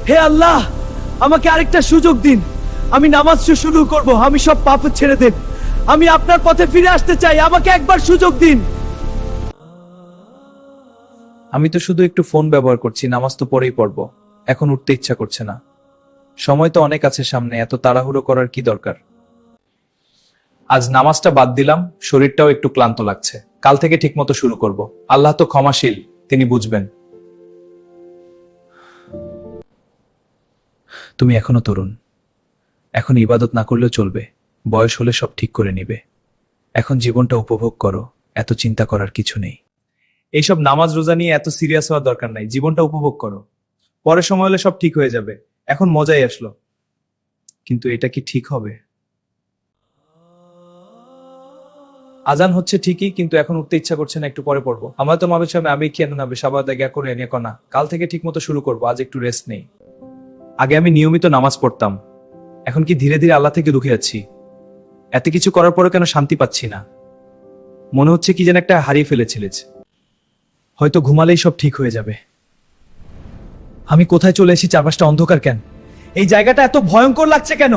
হে আল্লাহ, আমাকে আরেকটা সুযোগ দিন। আমি নামাজ শুরু করব। আমি সব পাপ ছেড়ে দেব। আমি আপনার পথে ফিরে আসতে চাই। আমাকে একবার সুযোগ দিন। আমি তো শুধু একটু ফোন ব্যবহার করছি, নামাজ তো পরেই পড়বো। এখন উঠতে ইচ্ছা করছে না। সময় তো অনেক আছে সামনে, এত তাড়াহুড়ো করার কি দরকার। আজ নামাজটা বাদ দিলাম, শরীরটাও একটু ক্লান্ত লাগছে। কাল থেকে ঠিকমতো শুরু করব। আল্লাহ তো ক্ষমাশীল, তিনি বুঝবেন। তুমি এখনো তরুণ, এখন ইবাদত না করলেও চলবে। বয়স হলে সব ঠিক করে নিবে। এখন জীবনটা উপভোগ করো, এত চিন্তা করার কিছু নেই। এইসব নামাজ রোজা নিয়ে এত সিরিয়াস হওয়ার দরকার নাই, জীবনটা উপভোগ করো। পরে সময় হলে সব ঠিক হয়ে যাবে। এখন মজাই আসলো, কিন্তু এটা কি ঠিক হবে? আজান হচ্ছে ঠিকই, কিন্তু এখন উঠতে ইচ্ছা করছে না, একটু পরে পড়বো। আমার তো মাবে সামনে আমি কেন না সাবাদ গ্যা করে এনে কনা। কাল থেকে ঠিক মতো শুরু করবো, আজ একটু রেস্ট নেই। আগে আমি নিয়মিত নামাজ পড়তাম, এখন কি ধীরে ধীরে আল্লাহ থেকে দূরে যাচ্ছি। এত কিছু করার পরে কেন শান্তি পাচ্ছি না? মনে হচ্ছে কি যেন একটা হারিয়ে ফেলেছিলেছ। হয়তো ঘুমালেই সব ঠিক হয়ে যাবে। আমি কোথায় চলে এসেছি? চারপাশটা অন্ধকার কেন? এই জায়গাটা এত ভয়ঙ্কর লাগছে কেন?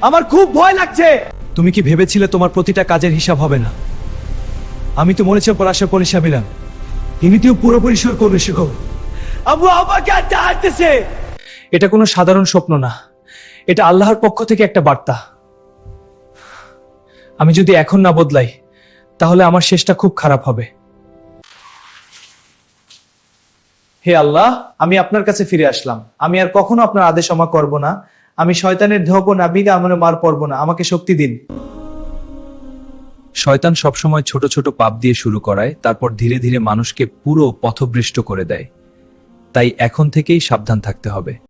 আমার খুব ভয় লাগছে। তুমি কি ভেবেছিলে তোমার প্রতিটা কাজের হিসাব হবে না? আমি তো মনে ছিল পরাশর পরিষাবিলাম। ইনিতেও পুরো পরিসর করবে শিখো। আবু আমাকে আসতেছে। এটা কোনো সাধারণ স্বপ্ন না, এটা আল্লাহর পক্ষ থেকে একটা বার্তা। আমি যদি এখন না বদলাই, তাহলে আমার শেষটা খুব খারাপ হবে। হে আল্লাহ, আমি আপনার কাছে ফিরে আসলাম। আমি আর কখনো আপনার আদেশ অমান্য করব না। আমি শয়তানের ধোপ না বিদে আমার মার পড়ব না। আমাকে শক্তি দিন। শয়তান সবসময় ছোট ছোট পাপ দিয়ে শুরু করায়, তারপর ধীরে ধীরে মানুষকে পুরো পথভ্রষ্ট করে দেয়। তাই এখন থেকেই সাবধান থাকতে হবে।